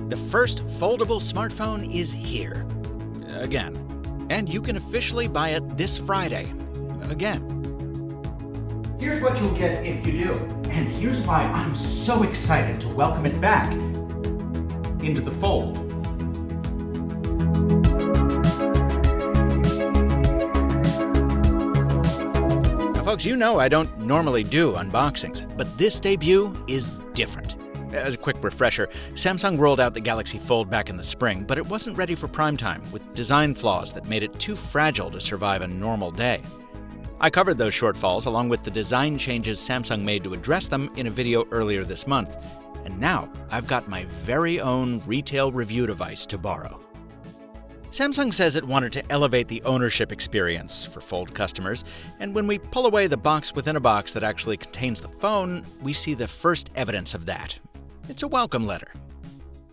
The first foldable smartphone is here. Again. And you can officially buy it this Friday. Again. Here's what you'll get if you do. And here's why I'm so excited to welcome it back into the fold. Now, folks, you know I don't normally do unboxings, but this debut is different. As a quick refresher, Samsung rolled out the Galaxy Fold back in the spring, but it wasn't ready for prime time, with design flaws that made it too fragile to survive a normal day. I covered those shortfalls along with the design changes Samsung made to address them in a video earlier this month, and now I've got my very own retail review device to borrow. Samsung says it wanted to elevate the ownership experience for Fold customers, and when we pull away the box within a box that actually contains the phone, we see the first evidence of that. It's a welcome letter.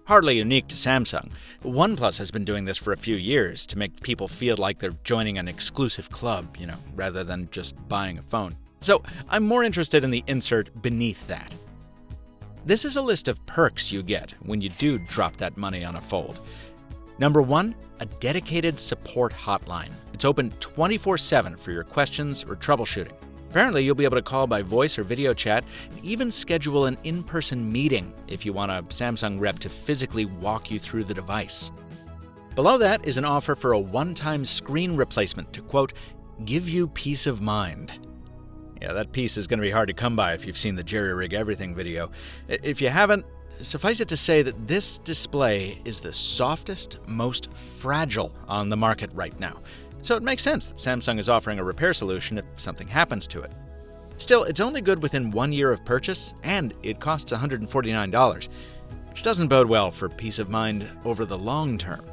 Hardly unique to Samsung. OnePlus has been doing this for a few years to make people feel like they're joining an exclusive club, rather than just buying a phone. So I'm more interested in the insert beneath that. This is a list of perks you get when you do drop that money on a Fold. Number 1, a dedicated support hotline. It's open 24/7 for your questions or troubleshooting. Apparently, you'll be able to call by voice or video chat, and even schedule an in-person meeting if you want a Samsung rep to physically walk you through the device. Below that is an offer for a one-time screen replacement to, quote, give you peace of mind. Yeah, that piece is going to be hard to come by if you've seen the JerryRigEverything video. If you haven't, suffice it to say that this display is the softest, most fragile on the market right now. So it makes sense that Samsung is offering a repair solution if something happens to it. Still, it's only good within 1 year of purchase, and it costs $149, which doesn't bode well for peace of mind over the long term.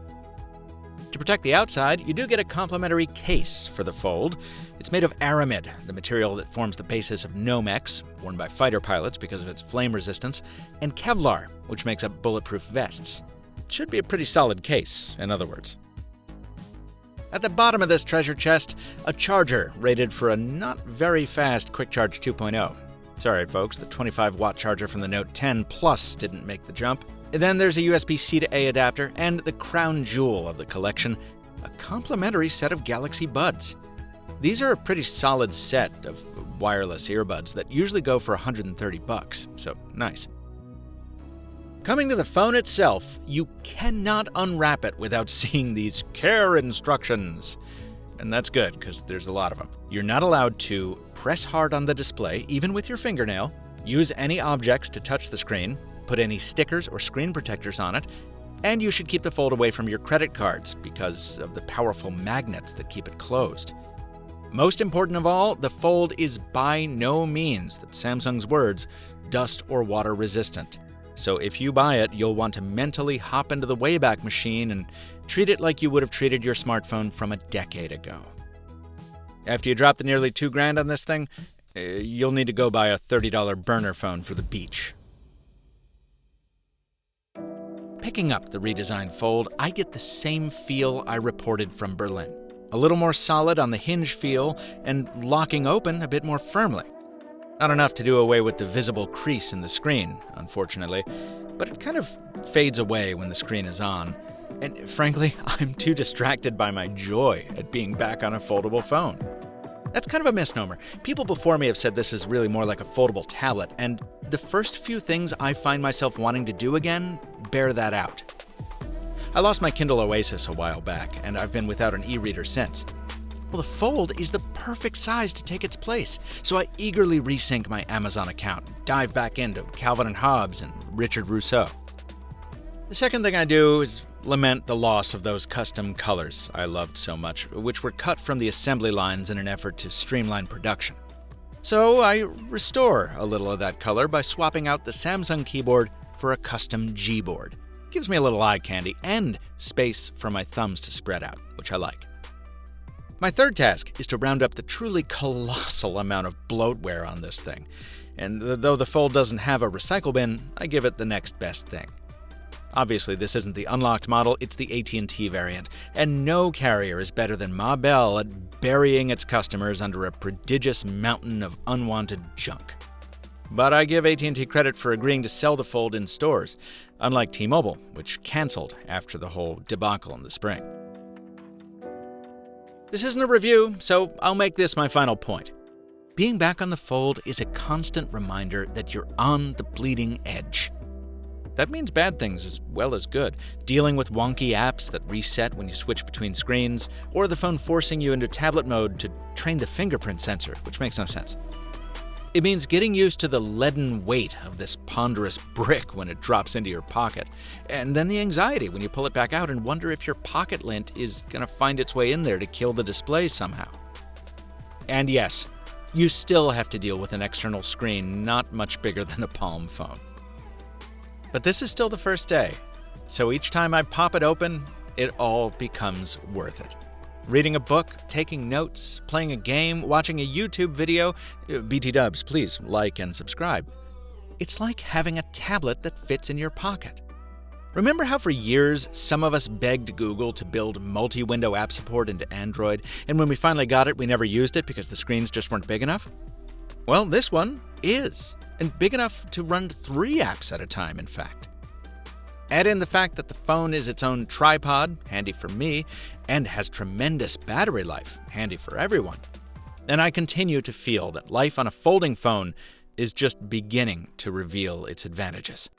To protect the outside, you do get a complimentary case for the Fold. It's made of aramid, the material that forms the basis of Nomex, worn by fighter pilots because of its flame resistance, and Kevlar, which makes up bulletproof vests. It should be a pretty solid case, in other words. At the bottom of this treasure chest, a charger rated for a not very fast Quick Charge 2.0. Sorry folks, the 25-watt charger from the Note 10 Plus didn't make the jump. And then there's a USB-C to A adapter, and the crown jewel of the collection, a complimentary set of Galaxy Buds. These are a pretty solid set of wireless earbuds that usually go for $130, so nice. Coming to the phone itself, you cannot unwrap it without seeing these care instructions. And that's good, because there's a lot of them. You're not allowed to press hard on the display, even with your fingernail, use any objects to touch the screen, put any stickers or screen protectors on it, and you should keep the Fold away from your credit cards because of the powerful magnets that keep it closed. Most important of all, the Fold is by no means, that's Samsung's words, dust or water resistant. So if you buy it, you'll want to mentally hop into the Wayback Machine and treat it like you would have treated your smartphone from a decade ago. After you drop the nearly $2,000 on this thing, you'll need to go buy a $30 burner phone for the beach. Picking up the redesigned Fold, I get the same feel I reported from Berlin. A little more solid on the hinge feel and locking open a bit more firmly. Not enough to do away with the visible crease in the screen, unfortunately, but it kind of fades away when the screen is on. And frankly, I'm too distracted by my joy at being back on a foldable phone. That's kind of a misnomer. People before me have said this is really more like a foldable tablet, and the first few things I find myself wanting to do again bear that out. I lost my Kindle Oasis a while back, and I've been without an e-reader since. Well, the Fold is the perfect size to take its place, so I eagerly resync my Amazon account, dive back into Calvin & Hobbes and Richard Rousseau. The second thing I do is lament the loss of those custom colors I loved so much, which were cut from the assembly lines in an effort to streamline production. So I restore a little of that color by swapping out the Samsung keyboard for a custom G-board. Gives me a little eye candy and space for my thumbs to spread out, which I like. My third task is to round up the truly colossal amount of bloatware on this thing. And though the Fold doesn't have a recycle bin, I give it the next best thing. Obviously, this isn't the unlocked model, it's the AT&T variant, and no carrier is better than MRMOBILE at burying its customers under a prodigious mountain of unwanted junk. but I give AT&T credit for agreeing to sell the Fold in stores, unlike T-Mobile, which canceled after the whole debacle in the spring. This isn't a review, so I'll make this my final point. Being back on the Fold is a constant reminder that you're on the bleeding edge. That means bad things as well as good. Dealing with wonky apps that reset when you switch between screens, or the phone forcing you into tablet mode to train the fingerprint sensor, which makes no sense. It means getting used to the leaden weight of this ponderous brick when it drops into your pocket, and then the anxiety when you pull it back out and wonder if your pocket lint is going to find its way in there to kill the display somehow. And yes, you still have to deal with an external screen not much bigger than a Palm phone. But this is still the first day, so each time I pop it open, it all becomes worth it. Reading a book, taking notes, playing a game, watching a YouTube video, BT Dubs, please like and subscribe. It's like having a tablet that fits in your pocket. Remember how for years some of us begged Google to build multi-window app support into Android, and when we finally got it, we never used it because the screens just weren't big enough? Well, this one is, and big enough to run 3 apps at a time, in fact. Add in the fact that the phone is its own tripod, handy for me, and has tremendous battery life, handy for everyone. And I continue to feel that life on a folding phone is just beginning to reveal its advantages.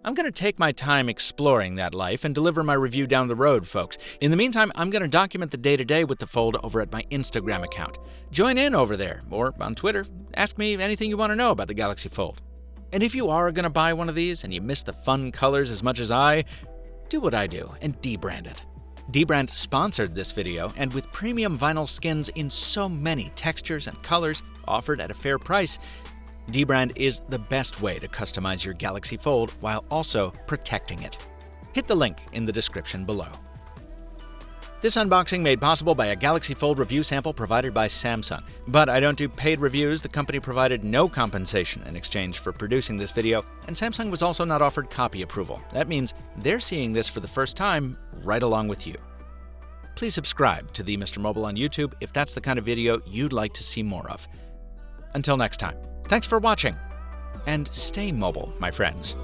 I'm going to take my time exploring that life and deliver my review down the road, folks. In the meantime, I'm going to document the day-to-day with the Fold over at my Instagram account. Join in over there, or on Twitter. Ask me anything you want to know about the Galaxy Fold. And if you are going to buy one of these and you miss the fun colors as much as I, do what I do and debrand it. Dbrand sponsored this video, and with premium vinyl skins in so many textures and colors offered at a fair price, Dbrand is the best way to customize your Galaxy Fold while also protecting it. Hit the link in the description below. This unboxing made possible by a Galaxy Fold review sample provided by Samsung. But I don't do paid reviews. The company provided no compensation in exchange for producing this video, and Samsung was also not offered copy approval. That means they're seeing this for the first time right along with you. Please subscribe to the Mr. Mobile on YouTube if that's the kind of video you'd like to see more of. Until next time, thanks for watching, and stay mobile, my friends.